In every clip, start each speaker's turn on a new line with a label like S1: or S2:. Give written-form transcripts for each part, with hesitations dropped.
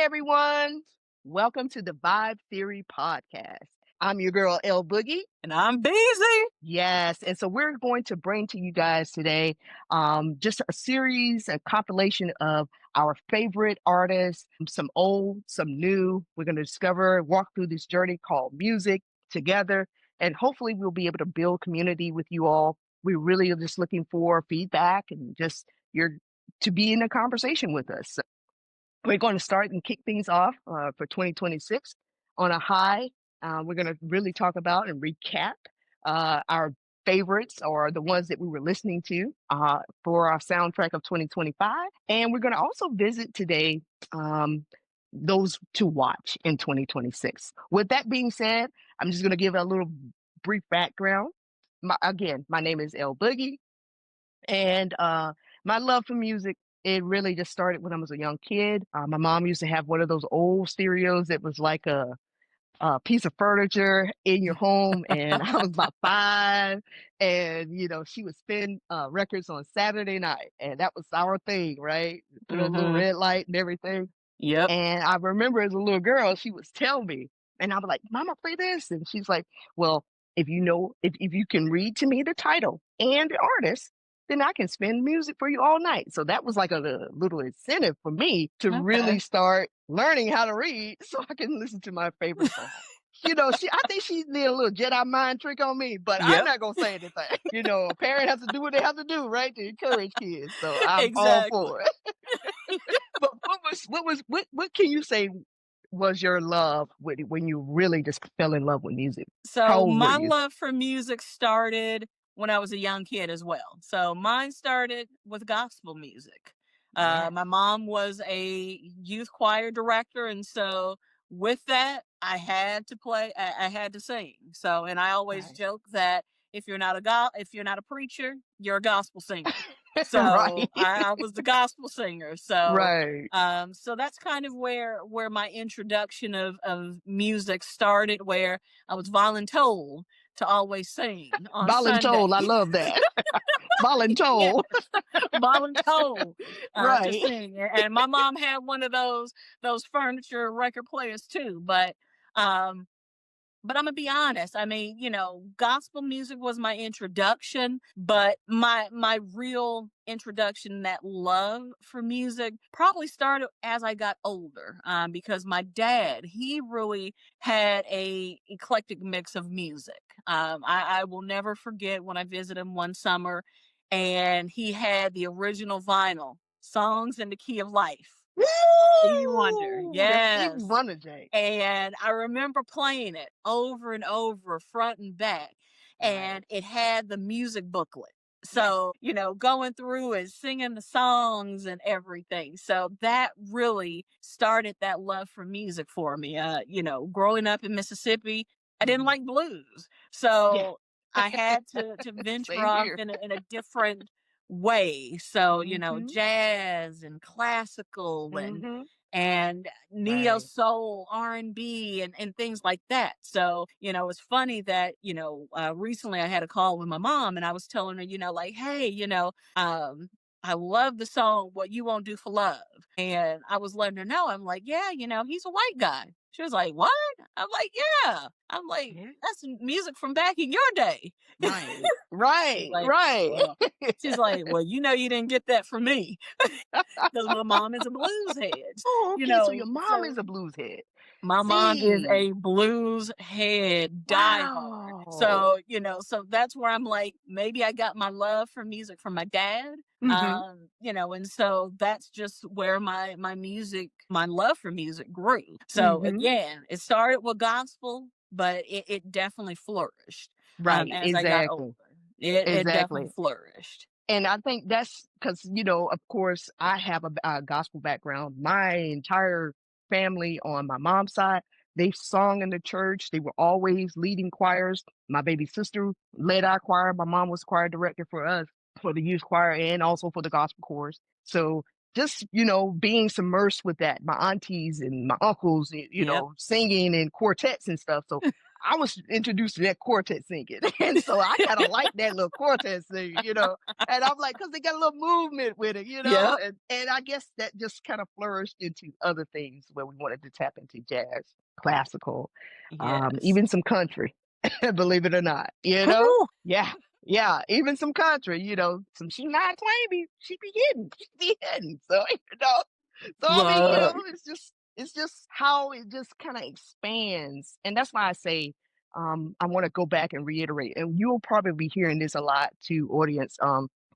S1: everyone. Welcome to the Vibe Theory Podcast. I'm your girl, L Boogie.
S2: And I'm busy.
S1: Yes. And so we're going to bring to you guys today just a series, a compilation of our favorite artists, some old, some new. We're going to walk through this journey called music together. And hopefully we'll be able to build community with you all. We really are just looking for feedback and just to be in a conversation with us. We're going to start and kick things off for 2026 on a high. We're going to really talk about and recap our favorites or the ones that we were listening to for our soundtrack of 2025. And we're going to also visit today those to watch in 2026. With that being said, I'm just going to give a little brief background. My name is L Boogie, and my love for music, it really just started when I was a young kid. My mom used to have one of those old stereos that was like a piece of furniture in your home, and I was about 5, and she would spin records on Saturday night, and that was our thing, right? Put a little red light and everything.
S2: Yep.
S1: And I remember as a little girl, she would tell me, and I was like, "Mama, play this," and she's like, "Well, if you can read to me the title and the artist, then I can spin music for you all night." So that was like a little incentive for me to really start learning how to read so I can listen to my favorite song. I think she did a little Jedi mind trick on me, but I'm
S2: Yep.
S1: not gonna say anything. A parent has to do what they have to do, right, to encourage kids. So I'm all
S2: Exactly.
S1: for it. But what can you say was your love when you really just fell in love with music? How
S2: So
S1: old were
S2: my
S1: you?
S2: love for music started when I was a young kid as well. So mine started with gospel music.
S1: Yeah.
S2: My mom was a youth choir director, and so with that, I had to play. I had to sing. So, and I always
S1: Right.
S2: joke that if you're not a preacher, you're a gospel singer. So
S1: Right.
S2: I was the gospel singer. So
S1: Right.
S2: so that's kind of where my introduction of music started, where I was voluntold to always sing on
S1: Voluntold. I
S2: Sunday.
S1: love that.
S2: Yeah,
S1: Voluntold.
S2: voluntold to
S1: Right.
S2: sing. And my mom had one of those furniture record players too. But I'm gonna be honest. I mean, gospel music was my introduction, but my real introduction, that love for music, probably started as I got older. Because my dad, he really had a eclectic mix of music. I will never forget when I visited him one summer, and he had the original vinyl, "Songs in the Key of Life." Stevie Wonder,
S1: Woo! That's Stevie
S2: yes.
S1: Wonder, Jake.
S2: And I remember playing it over and over, front and back,
S1: Right.
S2: and it had the music booklet.
S1: Yes.
S2: So, going through and singing the songs and everything. So that really started that love for music for me. Growing up in Mississippi, I didn't
S1: Mhm.
S2: like blues.
S1: Yeah.
S2: So I had to venture
S1: Same
S2: off
S1: here.
S2: in a different way. So,
S1: Mhm.
S2: jazz and classical
S1: Mhm.
S2: and neo
S1: Right.
S2: soul, R&B, and things like that. So, it's funny that, recently I had a call with my mom, and I was telling her, like, hey, I love the song "What You Won't Do for Love." And I was letting her know, I'm like, yeah, he's a white guy. She was like, what? I'm like, yeah. I'm like,
S1: Yeah.
S2: that's music from back in your day.
S1: Right.
S2: She's
S1: Right.
S2: like,
S1: Right.
S2: well, well, you didn't get that from me, because my mom is a blues head.
S1: Oh, okay. So your mom
S2: So
S1: is a blues head.
S2: my mom is
S1: See.
S2: a blues head, diehard.
S1: Wow.
S2: So, so that's where I'm like, maybe I got my love for music from my dad.
S1: Mhm.
S2: And so that's just where my love for music grew. So
S1: Mhm.
S2: again, it started with gospel, but it definitely flourished
S1: Right.
S2: as I got older.
S1: Exactly.
S2: It definitely
S1: Exactly.
S2: flourished.
S1: And I think that's because, of course, I have a gospel background. My entire family on my mom's side, they sung in the church. They were always leading choirs. My baby sister led our choir. My mom was choir director for us, for the youth choir and also for the gospel chorus. So just, being submersed with that, my aunties and my uncles,
S2: Yep.
S1: singing in quartets and stuff. So I was introduced to that quartet singing, and so I kind of like that little quartet singing, And I'm like, because they got a little movement with it,
S2: Yep.
S1: and I guess that just kind of flourished into other things where we wanted to tap into jazz, classical,
S2: Yes.
S1: even some country, believe it or not,
S2: Whew.
S1: Yeah, yeah, even some country, some she not claiming, she be hitting. So I mean,
S2: Look.
S1: it's just how it just kind of expands, and that's why I say I want to go back and reiterate, and you'll probably be hearing this a lot to audience.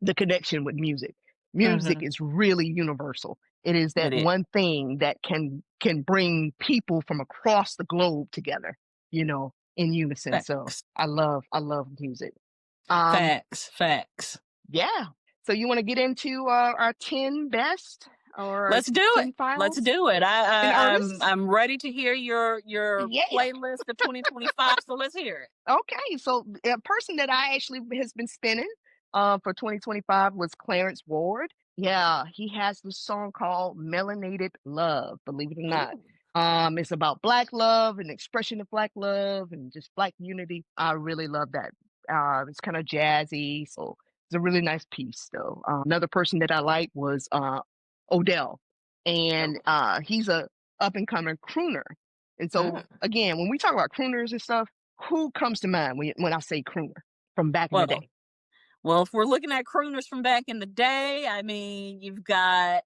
S1: The connection with music. Music
S2: Mhm.
S1: is really universal. It is
S2: It
S1: that
S2: is.
S1: one thing that can bring people from across the globe together, in unison. So
S2: Facts.
S1: I love music. Um,
S2: Facts. Facts.
S1: yeah. So you want to get into our 10 best or our
S2: Let's do it.
S1: 10
S2: Let's
S1: files
S2: do it.
S1: and
S2: I'm
S1: artists?
S2: I'm ready to hear your
S1: Yeah.
S2: playlist of 2025. So let's hear it.
S1: Okay. So a person that I actually has been spinning for 2025 was Clarence Ward. Yeah, he has this song called Melanated Love, believe it or not.
S2: Ooh.
S1: It's about black love and expression of black love and just black unity. I really love that. It's kind of jazzy, so it's a really nice piece though. Another person that I like was Odell, and
S2: Oh.
S1: he's a up and coming crooner. And so
S2: Mm.
S1: again, when we talk about crooners and stuff, who comes to mind when I say crooner from back in the
S2: Well,
S1: day?
S2: well, if we're looking at crooners from back in the day, you've got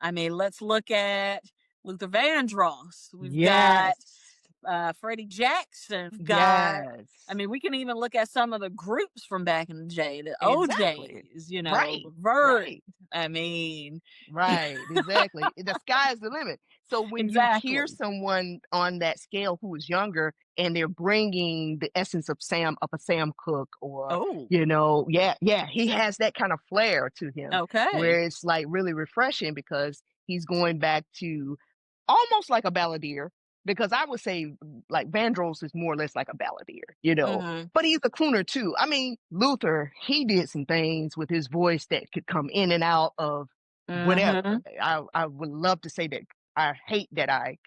S2: let's look at Luther Vandross. We've got
S1: Yes.
S2: Freddie Jackson. We've got,
S1: Yes.
S2: we can even look at some of the groups from back in the day, the
S1: Exactly.
S2: OJs,
S1: Right.
S2: Vert.
S1: Right.
S2: I mean,
S1: Right, exactly. The sky is the limit. So when you hear
S2: exactly.
S1: someone on that scale who is younger and they're bringing the essence of Sam Cooke, or
S2: Oh,
S1: yeah, yeah, he has that kind of flair to him
S2: okay.
S1: where it's like really refreshing because he's going back to almost like a balladeer, because I would say like Vandross is more or less like a balladeer.
S2: Mm-hmm.
S1: But he's a crooner too. I mean, Luther, he did some things with his voice that could come in and out of whatever.
S2: Mm-hmm.
S1: I would love to say that I hate that I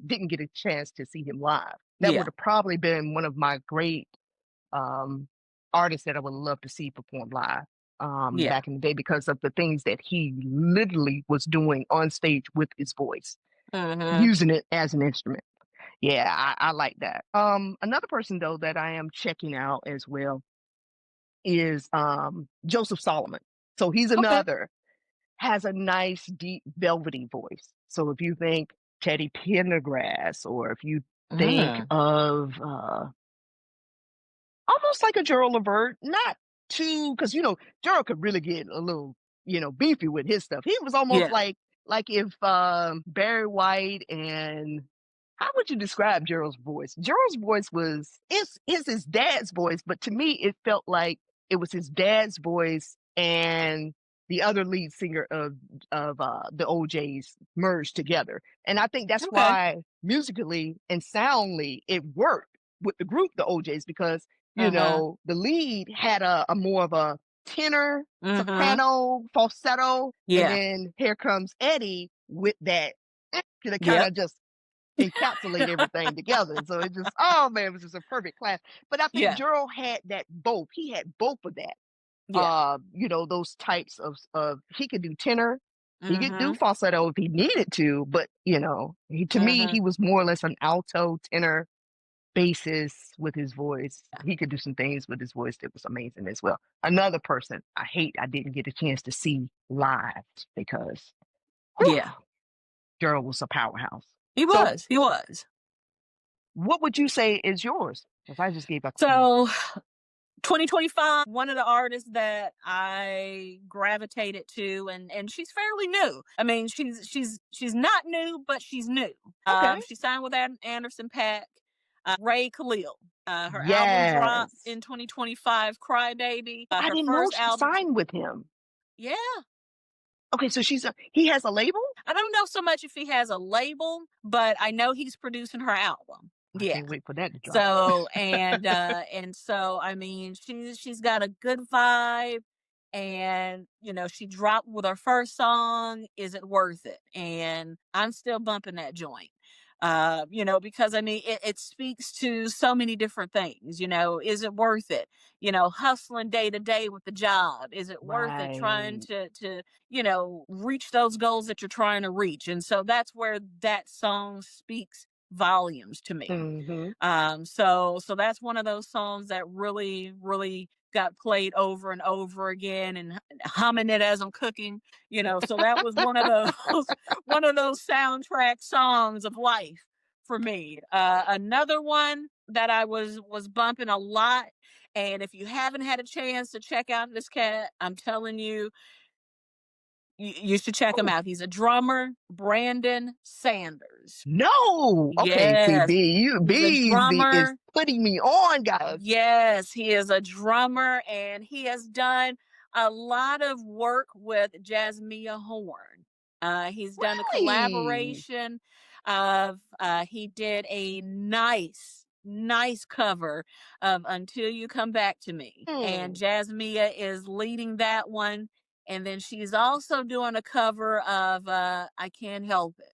S1: didn't get a chance to see him live. That would
S2: Yeah.
S1: have probably been one of my great um artists that I would love to see perform live
S2: Yeah.
S1: back in the day, because of the things that he literally was doing on stage with his voice,
S2: Mm-hmm.
S1: using it as an instrument. Yeah, I like that. Another person though that I am checking out as well is Joseph Solomon. So he's
S2: Okay.
S1: another, has a nice deep velvety voice. So if you think Teddy Pendergrass, or if you think
S2: Mm.
S1: of almost like a Gerald Levert, not too, because Gerald could really get a little, beefy with his stuff. He was almost
S2: Yeah.
S1: like if Barry White and, how would you describe Gerald's voice? Gerald's voice is his dad's voice, but to me it felt like it was his dad's voice and the other lead singer of the OJs merged together. And I think that's
S2: Okay.
S1: why musically and soundly it worked with the group, the OJs, because
S2: Uh-huh.
S1: the lead had a more of a tenor,
S2: Mm-hmm.
S1: soprano, falsetto, and
S2: Yeah.
S1: then here comes Eddie with that to kind
S2: Yep.
S1: of just encapsulate everything together. So it just, oh man, it was just a perfect class. But I think
S2: Yeah.
S1: Gerald had that both. He had both of that.
S2: Yeah.
S1: Those types of he could do tenor, he could do
S2: Mhm.
S1: falsetto if he needed to, but to me,
S2: Mhm.
S1: he was more or less an alto tenor basis with his voice.
S2: Yeah.
S1: He could do some things with his voice that was amazing as well. Another person I didn't get a chance to see live because whew,
S2: Yeah.
S1: Gerald was a powerhouse.
S2: He
S1: So
S2: was. He was.
S1: what would you say is yours? Because I just gave up 10.
S2: So 2025, one of the artists that I gravitated to, and she's fairly new. She's not new, but she's new.
S1: Okay.
S2: She signed with Anderson Pack. Ray Khalil. Her album dropped
S1: Yes.
S2: in 2025, Crybaby.
S1: Oh, I
S2: Her
S1: didn't know
S2: first
S1: she
S2: album.
S1: signed with him.
S2: Yeah.
S1: Okay, so he has a label?
S2: I don't know so much if he has a label, but I know he's producing her album.
S1: I
S2: Yeah.
S1: can't wait for that to drop.
S2: She's got a good vibe, and she dropped with her first song, Is It Worth It? And I'm still bumping that joint. Because I mean, it speaks to so many different things. Is it worth it? Hustling day to day with the job. Is it worth it trying
S1: Right.
S2: to reach those goals that you're trying to reach? And so that's where that song speaks volumes to me.
S1: Mhm.
S2: So that's one of those songs that really, really got played over and over again and humming it as I'm cooking. So that was one of those one of those soundtrack songs of life for me. Another one that I was bumping a lot, and if you haven't had a chance to check out this cat, I'm telling you, you should check him
S1: Oh,
S2: out. He's a drummer, Brandon Sanders.
S1: no. Okay, see,
S2: Yes, he's a
S1: Beezy is
S2: drummer.
S1: putting me on, guys.
S2: Yes, he is a drummer and he has done a lot of work with Jasmia Horn. He's done a
S1: Really?
S2: collaboration of he did a nice cover of Until You Come Back to Me. And
S1: Hmm.
S2: Jasmia is leading that one. And then she's also doing a cover of I Can't Help It,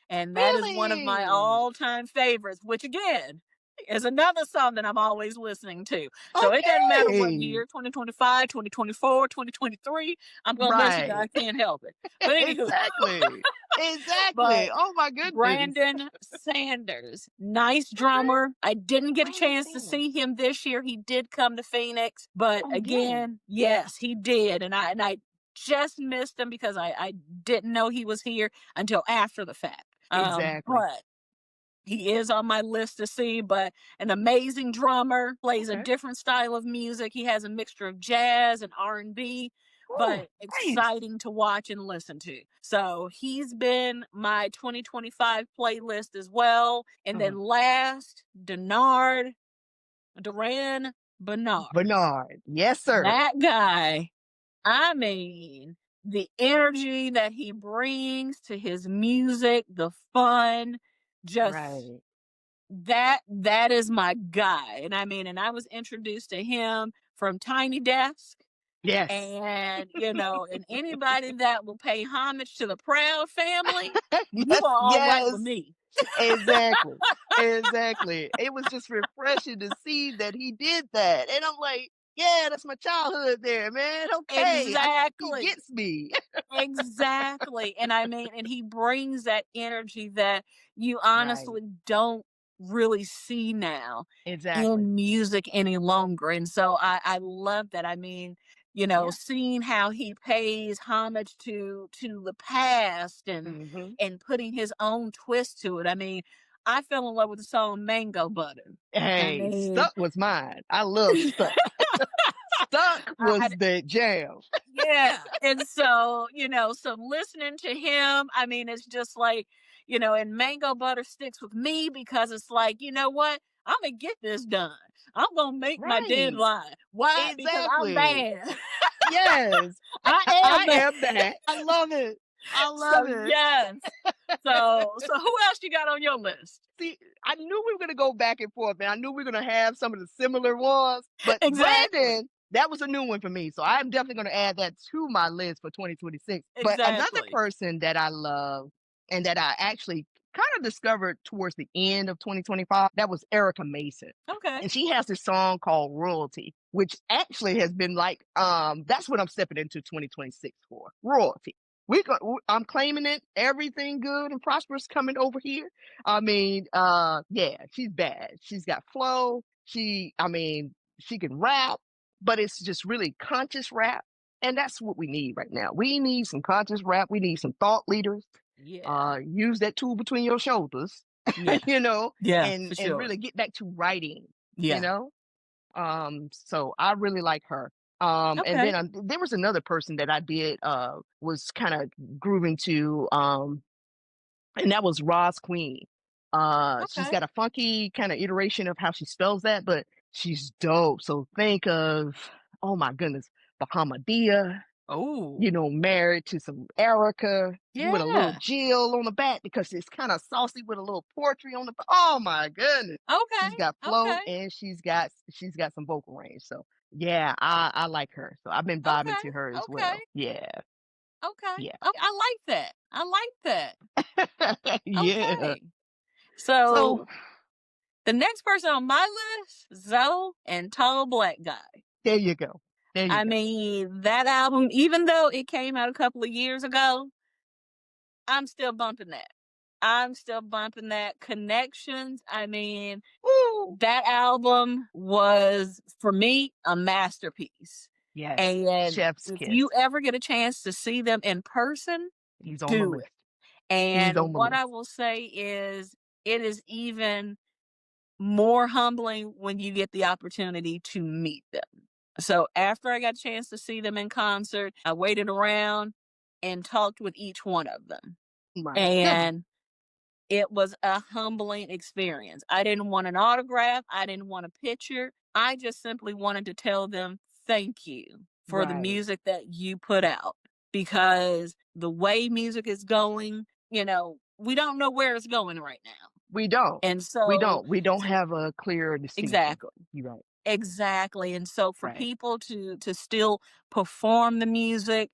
S2: and that is one of my
S1: Really?
S2: all-time favorites, which again is another song that I'm always listening to. So it doesn't matter what
S1: Okay.
S2: year, 2025, 2024, 2023, I'm going to listen to
S1: Right.
S2: I Can't Help It. But anywho,
S1: Exactly. Exactly.
S2: but
S1: Oh my goodness.
S2: Brandon Sanders, nice
S1: Okay.
S2: drummer. I didn't get a
S1: Brandon
S2: chance to
S1: Sanders.
S2: see him this year. He did come to Phoenix, but
S1: Oh, he did.
S2: again, yes, he did. And I just missed him because I didn't know he was here until after the fact.
S1: Exactly.
S2: But he is on my list to see, but an amazing drummer, plays a
S1: Okay.
S2: different style of music. He has a mixture of jazz and R&B,
S1: Oh,
S2: but
S1: nice.
S2: exciting to watch and listen to. So he's been my 2025 playlist as well. And then
S1: Uh-huh.
S2: last, Duran Bernard.
S1: Bernard. Yes, sir.
S2: That guy, I mean, the energy that he brings to his music, the fun, just
S1: Right.
S2: that is my guy. And I mean, and I was introduced to him from Tiny Desk.
S1: Yes.
S2: And anybody that will pay homage to the Proud family, you
S1: Yes,
S2: are all right with
S1: yes.
S2: me.
S1: Exactly. Exactly. It was just refreshing to see that he did that. And I'm like, yeah, that's my childhood there, man. Okay. He
S2: Exactly.
S1: gets me.
S2: Exactly. And I mean, and he brings that energy that you
S1: Right.
S2: honestly don't really see now
S1: Exactly.
S2: in music any longer. And so I love that. I mean,
S1: Yeah.
S2: seeing how he pays homage to the past
S1: Hmm.
S2: and putting his own twist to it. I mean, I fell in love with the song Mango Butter. I
S1: Hey,
S2: mean,
S1: Stuck was mine. I love Stuck. Stuck
S2: I,
S1: was the jam.
S2: Yeah. And so listening to him, I mean, it's just like, and mango butter sticks with me because it's like, you know what? I'm gonna get this done. I'm gonna make my
S1: Right.
S2: deadline. Why? Because I'm
S1: Exactly.
S2: bad.
S1: Yes.
S2: I am
S1: I
S2: bad.
S1: am that. I love it. I
S2: So
S1: love it.
S2: yes. So who else you got on your list?
S1: See, I knew we were gonna go back and forth, and I knew we were gonna have some of the similar ones, but
S2: Exactly.
S1: Brandon, that was a new one for me. So I'm definitely gonna add that to my list for 2026. But another
S2: Exactly.
S1: person that I love and that I actually kind of discovered towards the end of 2025, that was Erica Mason.
S2: Okay.
S1: And she has this song called Royalty, which actually has been like, that's what I'm stepping into 2026 for. Royalty. I'm claiming it. Everything good and prosperous coming over here. I mean, yeah, she's bad. She's got flow. She can rap, but it's just really conscious rap. And that's what we need right now. We need some conscious rap. We need some thought leaders.
S2: Yeah.
S1: Use that tool between your shoulders,
S2: Yeah.
S1: you know,
S2: Yeah,
S1: and
S2: for sure.
S1: really get back to writing, you
S2: Yeah.
S1: know. So I really like her. And
S2: Okay.
S1: then there was another person that I did was kind of grooving to and that was Roz Queen. She's
S2: Okay.
S1: got a funky kind of iteration of how she spells that, but she's dope. So think of, oh my goodness, Bahamadia,
S2: Oh.
S1: married to some Erica with a little
S2: Yeah.
S1: Jill on the back because it's kind of saucy with a little poetry on the. Oh my goodness,
S2: Okay.
S1: she's got flow
S2: Okay.
S1: and she's got some vocal range. So yeah, I like her. So I've been vibing
S2: Okay.
S1: to her as
S2: Okay.
S1: well. Yeah,
S2: Okay.
S1: yeah,
S2: Okay. I like that. I like that.
S1: yeah.
S2: Okay.
S1: So
S2: So the next person on my list, Zoe and Tall Black Guy.
S1: there you go. There you
S2: I
S1: go.
S2: mean, that album, even though it came out a couple of years ago, I'm still bumping that. I'm still bumping that. Connections. I mean,
S1: Woo!
S2: that album was, for me, a masterpiece.
S1: Yes.
S2: And
S1: Chef's
S2: if
S1: kiss.
S2: you ever get a chance to see them in person,
S1: He's on my
S2: do
S1: list.
S2: it.
S1: He's
S2: And
S1: on my
S2: what I
S1: list.
S2: will say is, it is even more humbling when you get the opportunity to meet them. So after I got a chance to see them in concert, I waited around and talked with each one of them.
S1: My goodness.
S2: And it was a humbling experience. I didn't want an autograph. I didn't want a picture. I just simply wanted to tell them thank you for the
S1: Right.
S2: music that you put out, because the way music is going, we don't know where it's going right now.
S1: We don't.
S2: And
S1: We
S2: so,
S1: don't. We don't
S2: to,
S1: have a clear distinction.
S2: exactly.
S1: You're right.
S2: Exactly. And so for
S1: Right.
S2: people to still perform the music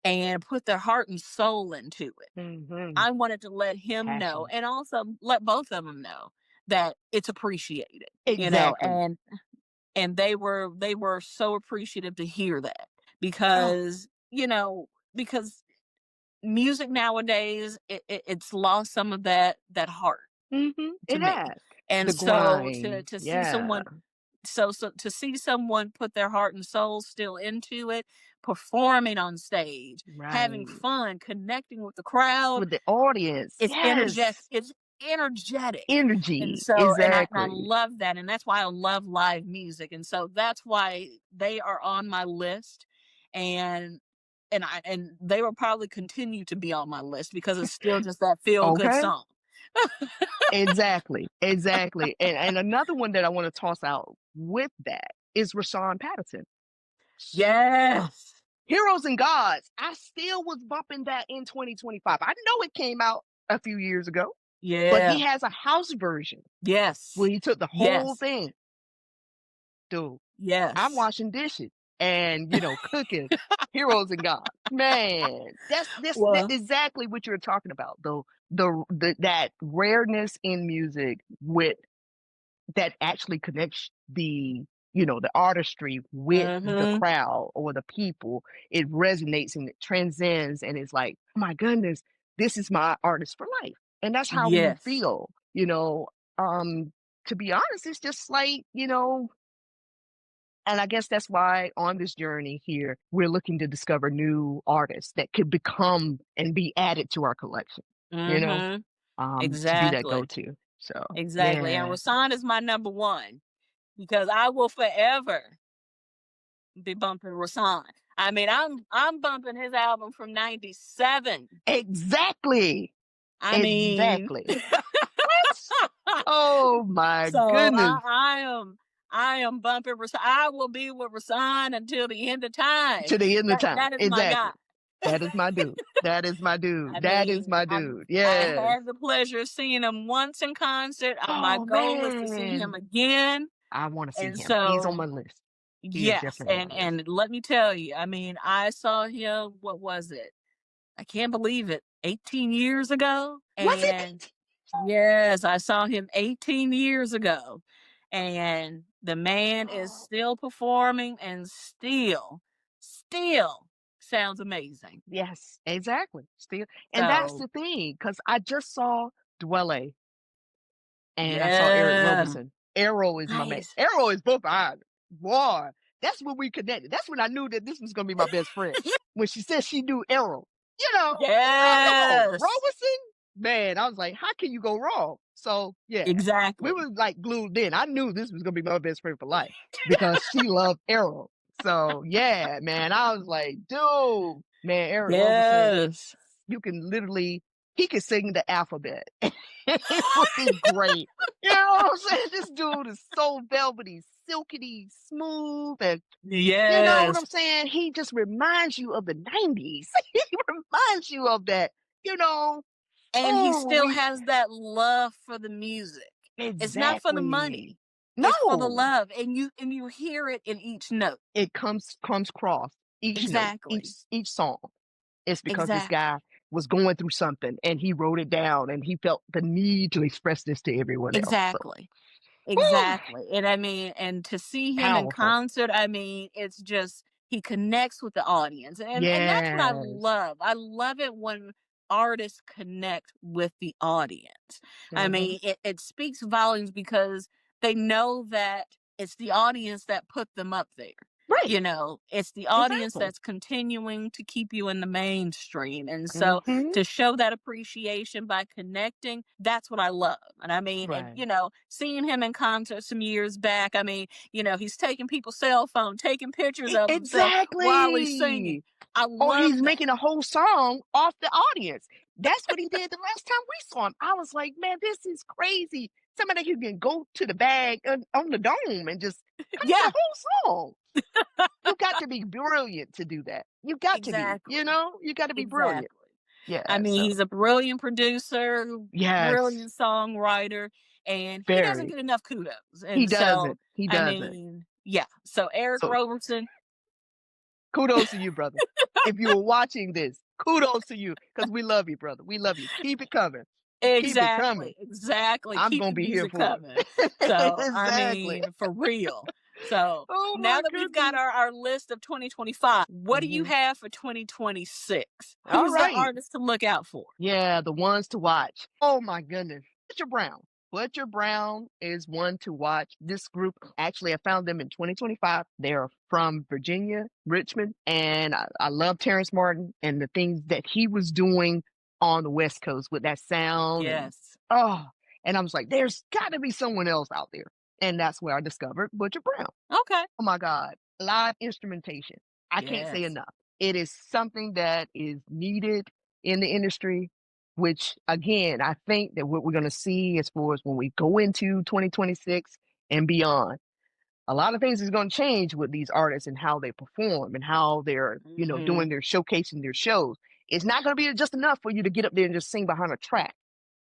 S2: and put their heart and soul into it,
S1: Hmm.
S2: I wanted to let him know,
S1: Passion.
S2: and also let both of them know that it's appreciated,
S1: Exactly.
S2: and they were so appreciative to hear that,
S1: Oh.
S2: because music nowadays, it's lost some of that heart to
S1: It
S2: me.
S1: has.
S2: And
S1: The
S2: so
S1: grind.
S2: to see
S1: Yeah.
S2: someone, so to see someone put their heart and soul still into it, performing on stage, having
S1: Right.
S2: fun, connecting with the crowd,
S1: With the audience.
S2: it's energetic.
S1: Yes.
S2: It's energetic. And
S1: And
S2: so, and I
S1: exactly.
S2: love that. And that's why I love live music. And so that's why they are on my list. And and they will probably continue to be on my list because it's still just that feel good
S1: Okay.
S2: song.
S1: Exactly. Exactly. And another one that I want to toss out with that is Rashawn Patterson.
S2: Yes.
S1: Heroes and Gods. I still was bumping that in 2025. I know it came out a few years ago, but he
S2: Yeah.
S1: has a house version where
S2: Yes.
S1: he took the whole
S2: Yes.
S1: thing. Dude, I'm
S2: Yes.
S1: washing dishes and, cooking. Heroes and Gods. Man, that's
S2: Well,
S1: exactly what you're talking about, though. That rareness in music with that actually connects the artistry with the
S2: mhm.
S1: crowd or the people. It resonates and it transcends, and it's like, oh my goodness, this is my artist for life. And that's how we
S2: Yes.
S1: feel. Um, to be honest, it's just like, and I guess that's why on this journey here, we're looking to discover new artists that could become and be added to our collection, you know,
S2: Mhm.
S1: to be that
S2: Exactly.
S1: go-to. So
S2: Exactly. And
S1: yeah.
S2: Rasan is my number one because I will forever be bumping Rasan. I mean, I'm bumping his album from '97.
S1: Exactly.
S2: I mean,
S1: Exactly. What? Oh my
S2: so
S1: goodness.
S2: I am bumping Rasan. I will be with Rasan until the end of time.
S1: To the end of time.
S2: That is my guy.
S1: Exactly. That is my dude. That is my
S2: I
S1: dude. That is
S2: mean,
S1: my dude.
S2: I
S1: Yes.
S2: had the pleasure of seeing him once in concert. My
S1: Oh
S2: goal is to see him
S1: man.
S2: again.
S1: I want to see
S2: And
S1: him. He's on
S2: so,
S1: my list. He is
S2: yes,
S1: definitely on my list.
S2: and let me tell you, I mean, I saw him, what was it? I can't believe it, 18 years ago,
S1: Was it
S2: and
S1: 18?
S2: yes, I saw him 18 years ago, and the man is
S1: Oh,
S2: still performing and still sounds amazing.
S1: yes, exactly. Still, and that's
S2: So,
S1: the thing, because I just saw Dwelle and I saw Eric
S2: yeah.
S1: Roberson. Arrow is my man.
S2: Nice.
S1: Arrow is both eyes. Boy, that's when we connected. That's when I knew that this was gonna be my best friend. When she said she knew Arrow. Come on,
S2: Yes.
S1: Roberson. Man, I was like, how can you go wrong? So yeah, we
S2: Exactly.
S1: was like glued in. I knew this was gonna be my best friend for life because she loved Arrow. So yeah, man, I was like, dude, man, Eric Roberson,
S2: Yes.
S1: you can literally he could sing the alphabet. It would be great. You know what I'm saying? This dude is so velvety, silky, smooth, and you know what
S2: Yes.
S1: I'm saying? He just reminds you of the 90s. He reminds you of that, you know,
S2: And he
S1: oh, when
S2: still
S1: we
S2: has that love for the music. It's not for the
S1: exactly.
S2: money. It's for the
S1: No,
S2: love. And you hear it in each note.
S1: it comes across each note, each
S2: Exactly.
S1: each song. It's because this guy
S2: Exactly.
S1: was going through something and he wrote it down and he felt the need to express this to everyone else. So,
S2: Exactly.
S1: whew,
S2: Exactly, and I mean, and to see him in
S1: powerful.
S2: concert, I mean, it's just he connects with the audience, and that's what I
S1: Yes.
S2: love. I love it when artists connect with the audience. I
S1: Hmm.
S2: mean, it speaks volumes because they know that it's the audience that put them up there.
S1: Right.
S2: You know, it's the audience
S1: Exactly.
S2: that's continuing to keep you in the mainstream. And so
S1: Hmm.
S2: to show that appreciation by connecting, that's what I love. And I mean, and
S1: Right.
S2: seeing him in concert some years back, I mean, he's taking people's cell phone, taking pictures of himself while he's singing.
S1: Exactly.
S2: I
S1: Or he's
S2: love that.
S1: making a whole song off the audience. That's what he did the last time we saw him. I was like, man, this is crazy. Somebody who can go to the bag on the dome and just come with
S2: Yeah,
S1: a whole song. You got to be brilliant to do that. You got to be,
S2: exactly.
S1: you got to be brilliant.
S2: Exactly. I
S1: Yeah.
S2: mean,
S1: So,
S2: he's a brilliant producer,
S1: yes,
S2: brilliant songwriter, and he doesn't
S1: very.
S2: get enough kudos.
S1: He
S2: And so,
S1: doesn't. He
S2: I
S1: doesn't.
S2: mean, yeah. So Eric
S1: So,
S2: Roberson,
S1: kudos to you, brother. If you were watching this, kudos to you because we love you, brother. We love you. Keep it coming. Keep it coming.
S2: exactly, exactly.
S1: I'm
S2: Keep
S1: going
S2: the
S1: to be here
S2: music
S1: for
S2: coming.
S1: it.
S2: So, I
S1: Exactly.
S2: mean, for real. So
S1: Oh
S2: now
S1: my
S2: that we've got
S1: goodness.
S2: our list of 2025, what do you
S1: Hmm.
S2: have for 2026?
S1: All
S2: Who's the
S1: right.
S2: artist to look out for?
S1: Yeah, the ones to watch. Oh my goodness. Butcher Brown. Butcher Brown is one to watch. This group, actually, I found them in 2025. They're from Virginia, Richmond, and I love Terrence Martin and the things that he was doing on the West Coast with that sound. And
S2: Yes.
S1: oh, and I was like, there's got to be someone else out there. And that's where I discovered Butcher Brown.
S2: Okay.
S1: Oh my God. Live instrumentation. I can't say
S2: Yes.
S1: enough. It is something that is needed in the industry, which again, I think that what we're going to see as far as when we go into 2026 and beyond, a lot of things is going to change with these artists and how they perform and how they're,
S2: Hmm.
S1: doing their showcasing their shows. It's not going to be just enough for you to get up there and just sing behind a track.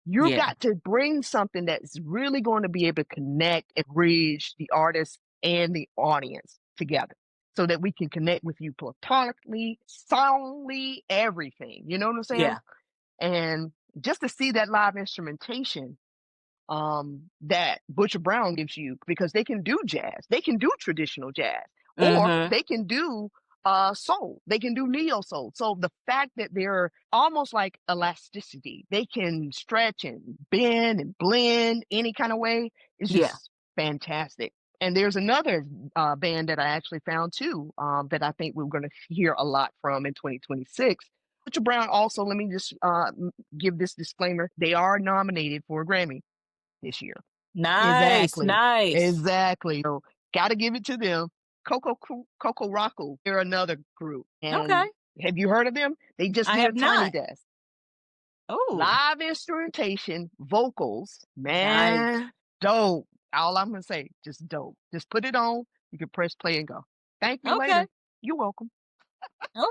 S1: You
S2: Yeah.
S1: got to bring something that's really going to be able to connect and bridge the artist and the audience together so that we can connect with you platonically, soundly, everything. You know what I'm saying?
S2: Yeah.
S1: And just to see that live instrumentation that Butcher Brown gives you because they can do jazz, they can do traditional jazz, or
S2: Hmm.
S1: they can do soul, they can do neo soul. So the fact that they're almost like elasticity, they can stretch and bend and blend any kind of way is
S2: Yeah.
S1: just fantastic. And there's another band that I actually found too that I think we're going to hear a lot from in 2026. Butcher Brown also, let me just give this disclaimer. They are nominated for a Grammy this year.
S2: Nice.
S1: Exactly.
S2: Nice.
S1: Exactly. So gotta give it to them. Coco Rocco, they're another group.
S2: Okay.
S1: And have you heard of them? They just
S2: I
S1: did a
S2: have
S1: Tiny
S2: not.
S1: Desk.
S2: Oh,
S1: Live instrumentation, vocals,
S2: nice.
S1: man, dope. All I'm gonna say, just dope. Just put it on. You can press play and go. Thank me
S2: Okay.
S1: later. You're welcome.
S2: Okay.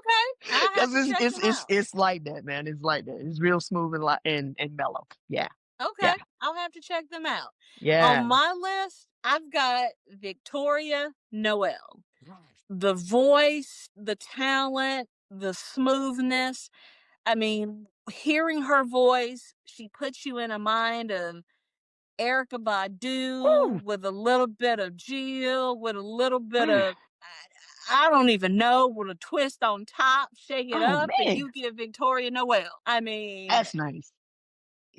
S2: I have
S1: Because
S2: to
S1: it's
S2: check
S1: it's
S2: them
S1: it's
S2: out.
S1: it's like that, man. It's like that. It's real smooth and and mellow. Yeah. Yeah.
S2: Okay. I'll have to check them out. On
S1: Yeah.
S2: my list, I've got Victoria Noel. The voice, the talent, the smoothness. I mean, hearing her voice, she puts you in a mind of Erica
S1: Woo.
S2: Badu with a little bit of Jill, with a little bit
S1: Oh
S2: of I don't even know, with a twist on top, shake it up, and
S1: man.
S2: you get Victoria Noel. I mean,
S1: That's nice.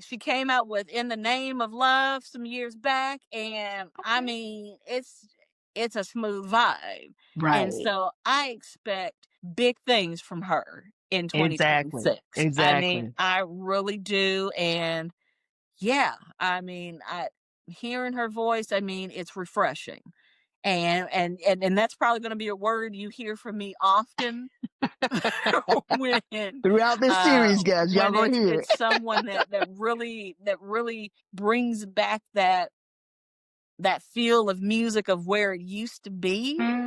S2: she came out with In the Name of Love some years back, and I
S1: Okay.
S2: mean, it's a smooth vibe. And
S1: Right.
S2: so I expect big things from her in
S1: Exactly.
S2: 2026. I mean,
S1: Exactly.
S2: I really do. And yeah, I mean, I hearing her voice, I mean, it's refreshing. And that's probably going to be a word you hear from me often when
S1: Throughout this series, guys, y'all
S2: when
S1: gonna hear
S2: it's
S1: it.
S2: someone that really brings back that feel of music of where it used to be.
S1: Hmm.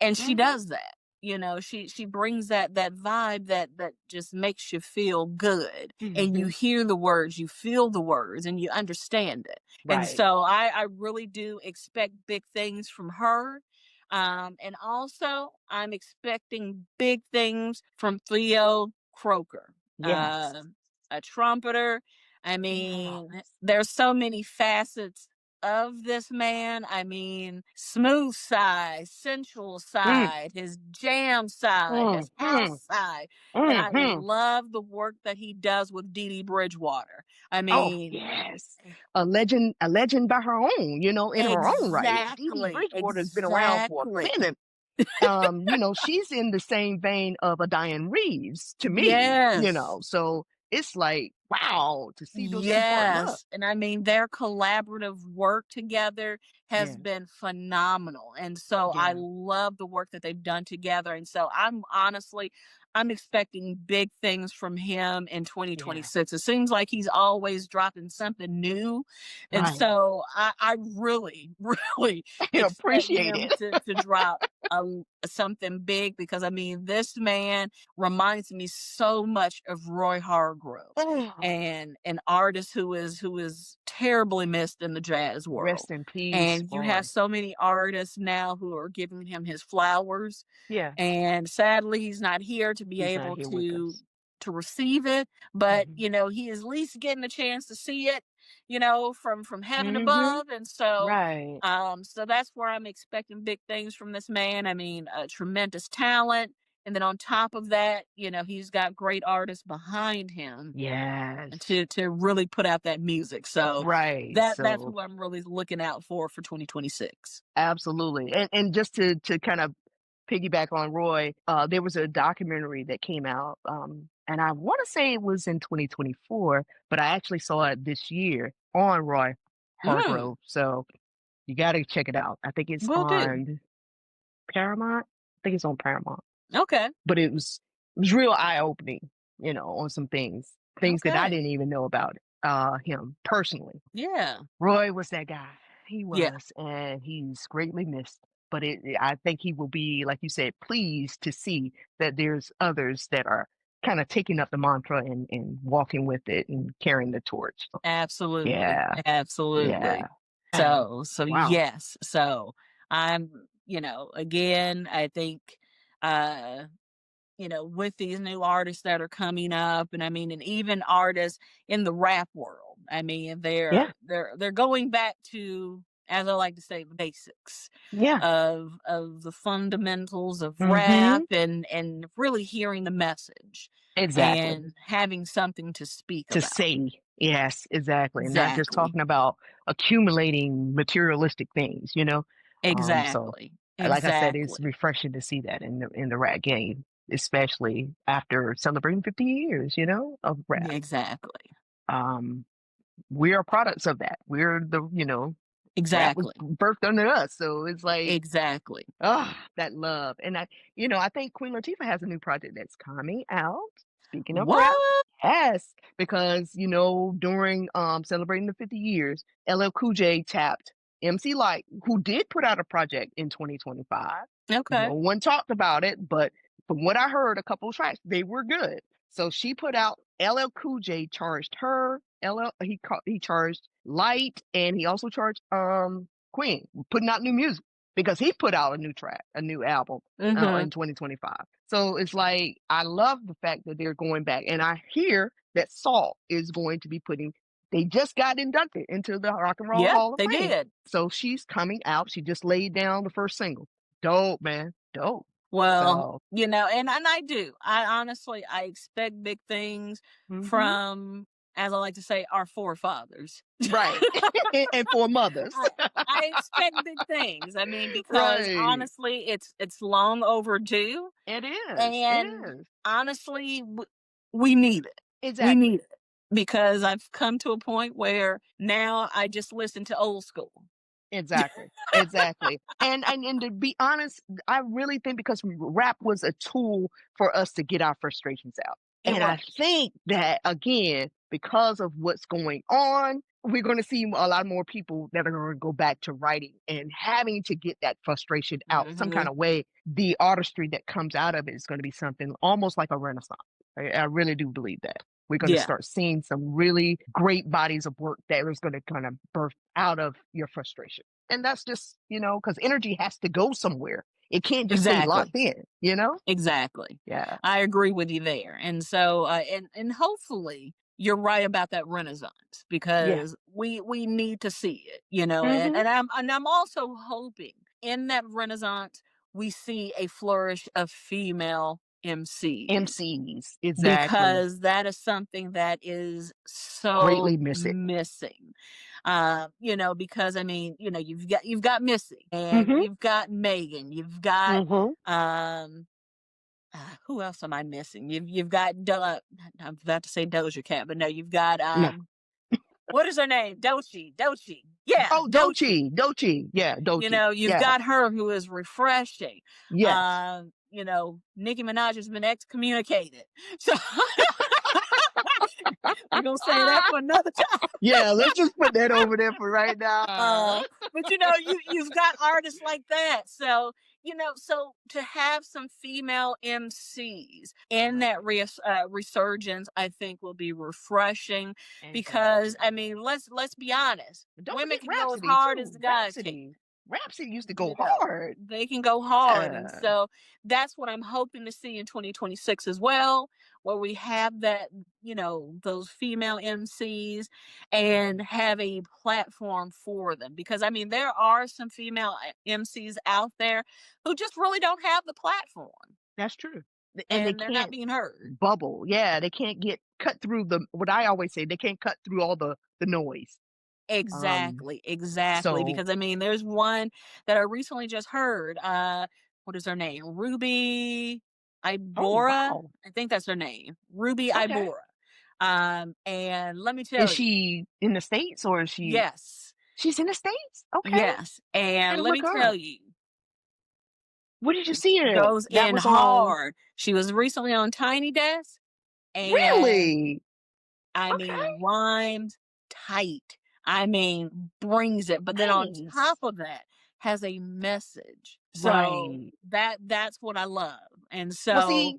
S2: And she
S1: Hmm.
S2: does that. She brings that vibe that just makes you feel good, and you
S1: Hmm.
S2: hear the words, you feel the words, and you understand it. And
S1: Right.
S2: so I really do expect big things from her. And also I'm expecting big things from Theo Croker.
S1: Yes.
S2: uh, a trumpeter. I
S1: Yeah.
S2: mean, there's so many facets of this man. I mean, smooth side, sensual
S1: Mm,
S2: side, his jam side,
S1: mm,
S2: his house
S1: mm,
S2: side. And I
S1: mhm.
S2: love the work that he does with Dee Dee Bridgewater. I
S1: Oh,
S2: mean,
S1: yes. A legend by her own, in her own right. Dee Dee
S2: exactly,
S1: Bridgewater's been around for a
S2: exactly.
S1: minute. She's in the same vein of a Diane Reeves to me,
S2: Yes.
S1: so it's like, wow, to see those two partner up.
S2: Yes, and I mean, their collaborative work together has
S1: Yeah,
S2: been phenomenal, and so I
S1: yeah,
S2: love the work that they've done together, and so I'm expecting big things from him in
S1: yeah.
S2: 2026. It seems like he's always dropping something new, and
S1: Right.
S2: so I really, really
S1: I
S2: expect
S1: appreciate
S2: him
S1: it.
S2: to drop a something big because, I mean, this man reminds me so much of Roy Hargrove,
S1: Oh,
S2: and an artist who is terribly missed in the jazz world.
S1: rest in peace,
S2: And you have
S1: Roy.
S2: so many artists now who are giving him his flowers,
S1: Yeah,
S2: and sadly he's not here to be
S1: he's not
S2: able
S1: here with us.
S2: to receive it, but
S1: Hmm.
S2: he is at least getting a chance to see it, from heaven
S1: Hmm.
S2: above. And so
S1: Right.
S2: so that's where I'm expecting big things from this man. I mean, tremendous talent, and then on top of that, he's got great artists behind him
S1: Yes.
S2: to really put out that music. So
S1: Right.
S2: that's
S1: So
S2: who I'm really looking out for 2026.
S1: absolutely. And just to kind of piggyback on Roy, there was a documentary that came out, and I want to say it was in 2024, but I actually saw it this year on Roy
S2: Mm,
S1: Hargrove. So you got to check it out. I think it's
S2: will do.
S1: on Paramount. I think it's on Paramount.
S2: Okay.
S1: But it was real eye opening, on some things that I
S2: Okay.
S1: didn't even know about him personally.
S2: Yeah.
S1: Roy was that guy. He
S2: Yeah.
S1: was, and he's greatly missed. But I think he will be, like you said, pleased to see that there's others that are kind of taking up the mantra and walking with it and carrying the torch. So,
S2: Absolutely.
S1: yeah,
S2: Absolutely.
S1: yeah. Um,
S2: So
S1: wow.
S2: yes. So I'm, again, I think uh with these new artists that are coming up, and I mean, and even artists in the rap world. I mean,
S1: Yeah,
S2: they're going back to, as I like to say, the basics
S1: yeah.
S2: of the fundamentals of rap,
S1: Mm-hmm.
S2: and really hearing the message
S1: Exactly.
S2: and having something to speak
S1: To
S2: about.
S1: say, yes, exactly. Not just
S2: Exactly.
S1: talking about accumulating materialistic things. So
S2: Exactly.
S1: like I said, it's
S2: Exactly.
S1: refreshing to see that in the rap game, especially after celebrating 50 years, of rap.
S2: Exactly.
S1: Um, we are products of that. Rap was
S2: Exactly.
S1: birthed under us. So it's like,
S2: Exactly.
S1: that love. And I think Queen Latifah has a new project that's coming out. Speaking of rap,
S2: What?
S1: yes, because during celebrating the 50 years, LL Cool J tapped MC Light, who did put out a project in 2025.
S2: Okay.
S1: No one talked about it, but from what I heard, a couple of tracks, they were good. So she put out LL Cool J charged her. He charged Light, and he also charged Queen putting out new music because he put out a new track, a new album
S2: Mhm.
S1: in 2025. So it's like I love the fact that they're going back, and I hear that Salt is going to be putting. They just got inducted into the Rock and Roll
S2: Yeah,
S1: Hall of
S2: they
S1: Fame,
S2: did.
S1: so she's coming out. She just laid down the first single. Dope, man, dope.
S2: Well,
S1: So,
S2: and I do. I expect big things
S1: hmm,
S2: from, as I like to say, our forefathers.
S1: right, and for mothers,
S2: I I expect big things. I mean, because
S1: right?
S2: honestly, it's long overdue,
S1: It is. It
S2: and
S1: is
S2: honestly, we need it. We
S1: exactly.
S2: need it because I've come to a point where now I just listen to old school.
S1: Exactly. Exactly. And to be honest, I really think because rap was a tool for us to get our frustrations out.
S2: It
S1: And I
S2: was.
S1: think that again, because of what's going on, we're going to see a lot more people that are going to go back to writing and having to get that frustration out some kind
S2: Mhm.
S1: of way. The artistry that comes out of it is going to be something almost like a renaissance. I really do believe that. We're going to
S2: Yeah.
S1: start seeing some really great bodies of work that is going to kind of birth out of your frustration. And that's just, because energy has to go somewhere. It can't just stay
S2: Exactly.
S1: locked in, you know?
S2: Exactly.
S1: Yeah.
S2: I agree with you there. And so and hopefully you're right about that renaissance
S1: Yeah.
S2: because we need to see it, you know.
S1: Mhm.
S2: And I'm also hoping in that renaissance we see a flourish of female MCs
S1: MCs, exactly.
S2: because that is something that is
S1: Greatly
S2: so
S1: miss it.
S2: missing. You know, because I mean, you know, you've got Missy and
S1: Mhm.
S2: you've got Megan, you've got
S1: Mhm.
S2: um who else am I missing? You've got I'm about to say Doja Cat, but no, you've got
S1: No.
S2: what is her name? Dochi. Yeah,
S1: Oh,
S2: Dochi.
S1: Doechii, Doechii. Yeah,
S2: You
S1: Doechii.
S2: know, you've
S1: Yeah.
S2: got her who is refreshing.
S1: Yes.
S2: You know, Nicki Minaj has been excommunicated. So we're gonna say that for another time.
S1: Yeah, let's just put that over there for right now.
S2: But you know, you've got artists like that. So, you know, so to have some female MCs in that
S1: Right.
S2: resurgence, I think will be refreshing because
S1: Exactly.
S2: I mean, let's be honest.
S1: But don't
S2: Women
S1: forget
S2: can go as
S1: Rhapsody
S2: hard as
S1: too.
S2: the guys can.
S1: Rhapsody used to go
S2: You know,
S1: hard.
S2: they can go hard. And
S1: Yeah,
S2: so that's what I'm hoping to see in 2026 as well, where we have that, you know, those female MCs and have a platform for them. Because I mean, there are some female MCs out there who just really don't have the platform
S1: that's true. And they
S2: and they're not
S1: can't
S2: being heard.
S1: bubble. Yeah, they can't get cut through what I always say, they can't cut through all the noise. Um,
S2: Exactly, exactly.
S1: so
S2: Because I mean, there's one that I recently just heard. What is her name? Ruby
S1: oh
S2: Ibora.
S1: wow.
S2: I think that's her name. Ruby
S1: Okay.
S2: Ibora. And let me
S1: Is
S2: tell you,
S1: she in the States or is she
S2: yes,
S1: she's in the States? Okay.
S2: yes,
S1: I
S2: and
S1: gotta
S2: let
S1: look
S2: me
S1: her
S2: tell
S1: up.
S2: you,
S1: Where did you see her at?
S2: goes
S1: That
S2: in
S1: was on
S2: hard. She was recently on Tiny Desk, and
S1: really?
S2: I
S1: Okay.
S2: mean, rhymes tight. I mean, brings it. But then on top
S1: Nice.
S2: of that, has a message. So
S1: Right.
S2: that's what I love. And
S1: Well,
S2: so
S1: see,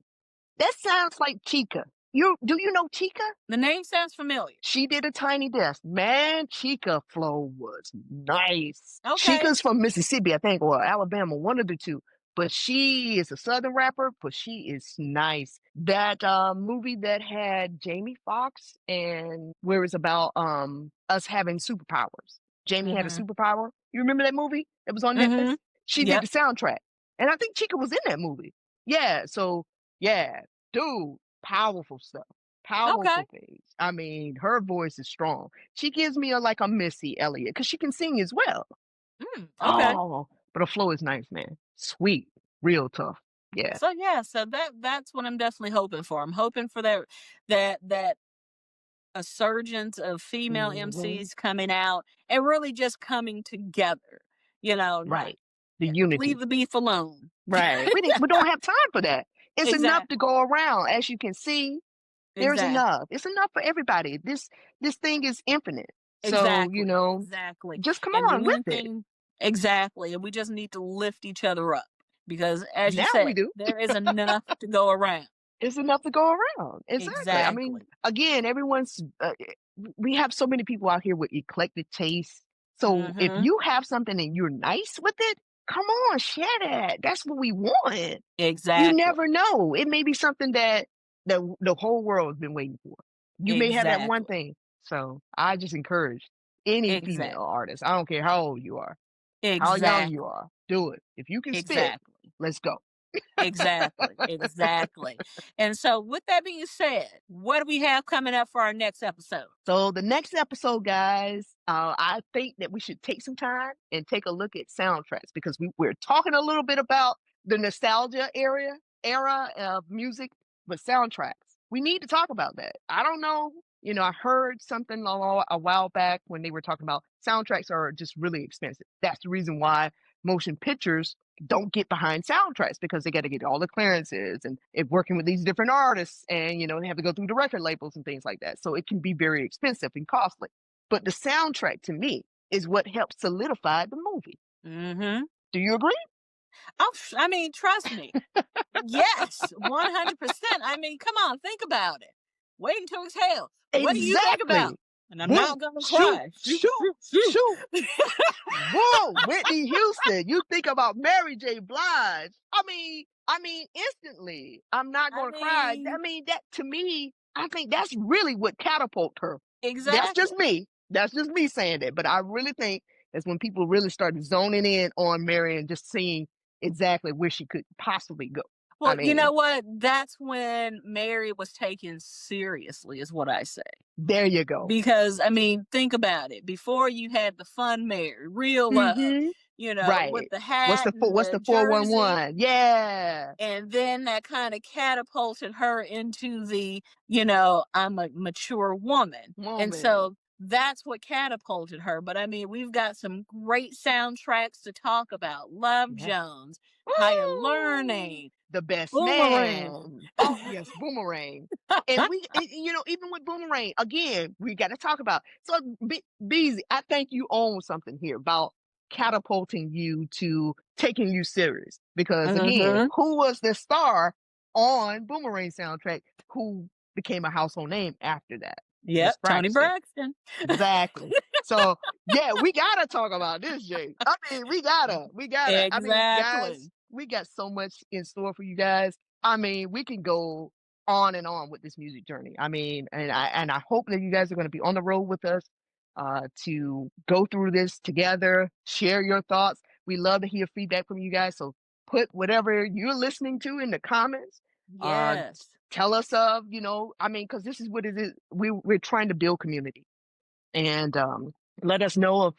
S1: that sounds like Chica. You know Chica?
S2: the name sounds familiar.
S1: She did a Tiny Desk. Man, Chica flow was nice.
S2: Okay.
S1: Chica's from Mississippi, I think, or Alabama, one of the two. But she is a Southern rapper, but she is nice. That movie that had Jamie Foxx and where it's about us having superpowers. Jamie had a
S2: Mm-hmm.
S1: superpower. You remember that movie? It was on Netflix.
S2: Mm-hmm.
S1: She did
S2: Yep.
S1: the soundtrack, and I think Chica was in that movie. Yeah. So yeah, dude, powerful stuff.
S2: Okay.
S1: Powerful things. I mean, her voice is strong. She gives me like a Missy Elliott because she can sing as well.
S2: Okay.
S1: Oh, but her flow is nice, man. Sweet, real tough. Yeah,
S2: So yeah, so that's what I'm definitely hoping for. I'm hoping for that a surgence of female
S1: hmm
S2: MCs coming out and really just coming together. You know, not
S1: right. The
S2: leave
S1: unity,
S2: the beef alone.
S1: right. We don't have time for that. It's enough to
S2: Exactly.
S1: go around. As you can see, there's
S2: Exactly.
S1: enough. It's enough for everybody. This thing is infinite. So
S2: Exactly. Exactly.
S1: just come
S2: And the
S1: on with
S2: one
S1: it.
S2: thing exactly, and we just need to lift each other up because as you
S1: Now we
S2: said,
S1: do.
S2: there is enough to go around.
S1: It's enough to go around. Exactly. I mean,
S2: Exactly.
S1: again, we have so many people out here with eclectic tastes. So if
S2: Mhm.
S1: you have something and you're nice with it, come on, share that. That's what we want. You
S2: Exactly.
S1: never know. It may be something that the whole world has been waiting for. You may have that one
S2: Exactly.
S1: thing. So I just encourage any female
S2: Exactly.
S1: artist. I don't care how old you are, how young you
S2: Exactly.
S1: are. Do it. If you can spit,
S2: Exactly.
S1: let's go.
S2: Exactly. Exactly. And so with that being said, what do we have coming up for our next episode?
S1: So the next episode, guys, I think that we should take some time and take a look at soundtracks because we're talking a little bit about the nostalgia era of music, but soundtracks. We need to talk about that. I don't know. I heard something a while back when they were talking about soundtracks are just really expensive. That's the reason why motion pictures don't get behind soundtracks because they got to get all the clearances and it working with these different artists and they have to go through the record labels and things like that. So it can be very expensive and costly. But the soundtrack to me is what helps solidify the movie.
S2: Mhm.
S1: Do you agree?
S2: Oh, I mean, trust me. Yes, 100%. I mean, come on, think about it. Wait until exhale. What do you think about?
S1: Exactly.
S2: And I'm
S1: Boom,
S2: not gonna
S1: shoot,
S2: cry. Shoot,
S1: shoot,
S2: shoot, shoot.
S1: shoot. Whoa, Whitney Houston. You think about Mary J. Blige. I mean, instantly. I'm not
S2: I
S1: gonna cry. I
S2: mean,
S1: mean, that to me, I think that's really what catapulted her. That's just
S2: exactly.
S1: me. That's just me saying that. But I really think that's when people really started zoning in on Mary and just seeing exactly where she could possibly go. I
S2: Well, you know
S1: mean,
S2: what? That's when Mary was taken seriously, is what I say.
S1: there you go.
S2: Because I mean, think about it. Before you had the fun Mary, real love,
S1: Mm-hmm.
S2: with
S1: Right.
S2: the hat and
S1: What's
S2: the
S1: the
S2: jersey.
S1: 411? Yeah.
S2: And then that kind of catapulted her into the, I'm a mature woman. And
S1: Woman.
S2: so that's what catapulted her. But I mean, we've got some great soundtracks to talk about. Love
S1: Yeah.
S2: Jones, Higher
S1: Ooh,
S2: Learning,
S1: the best
S2: Boomerang.
S1: man. Oh yes, Boomerang. And even with Boomerang, again, we got to talk about. So, Beezy, I think you own something here about catapulting you to taking you serious. Because again,
S2: Mm-hmm.
S1: who was the star on Boomerang soundtrack? Who became a household name after that?
S2: Yep,
S1: Miss
S2: Tony
S1: Braxton.
S2: Braxton.
S1: Exactly. So yeah, we gotta talk about this, Jay. I mean, we gotta. I mean, guys,
S2: Exactly.
S1: we got so much in store for you guys. I mean, we can go on and on with this music journey. I mean, and I hope that you guys are going to be on the road with us to go through this together, share your thoughts. We love to hear feedback from you guys. So put whatever you're listening to in the comments. Uh,
S2: Yes.
S1: Tell us I mean, because this is what it is. We're trying to build community and let us know of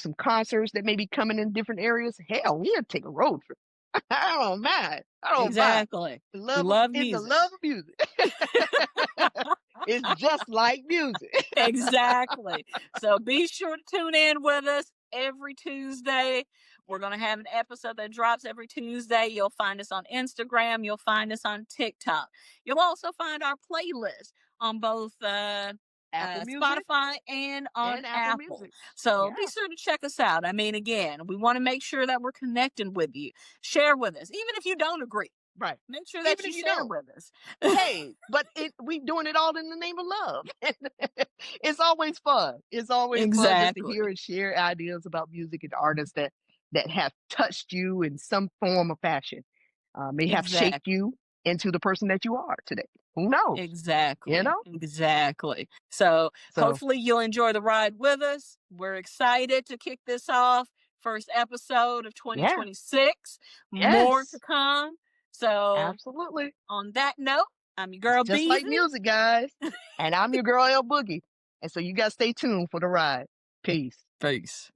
S1: some concerts that may be coming in different areas. Hell, we'll take a road trip. I don't mind. I don't mind.
S2: Exactly.
S1: The
S2: We
S1: love of
S2: love
S1: it's the
S2: music.
S1: love of music. It's just like music.
S2: Exactly. So be sure to tune in with us every Tuesday. We're going to have an episode that drops every Tuesday. You'll find us on Instagram. You'll find us on TikTok. You'll also find our playlist on both
S1: Apple Music
S2: Spotify and on
S1: and Apple
S2: Apple.
S1: Music.
S2: So
S1: Yeah,
S2: be sure to check us out. I mean, again, we want to make sure that we're connecting with you. Share with us, even if you don't agree.
S1: right.
S2: Make sure that
S1: Even
S2: you
S1: if you
S2: share
S1: don't.
S2: with us.
S1: Hey, but we doing it all in the name of love. It's always fun. It's always fun just to hear
S2: Exactly.
S1: and share ideas about music and artists that have touched you in some form or fashion. May have shaped
S2: Exactly.
S1: you into the person that you are today. Who knows? You
S2: Exactly.
S1: know?
S2: Exactly. So
S1: So
S2: hopefully you'll enjoy the ride with us. We're excited to kick this off. First episode of
S1: yeah,
S2: 2026. More to
S1: yes,
S2: come. So
S1: absolutely.
S2: on that note, I'm your
S1: It's
S2: girl
S1: just like
S2: Beezy.
S1: music, guys. And I'm your girl L Boogie. And so you guys stay tuned for the ride. Peace.
S2: Peace.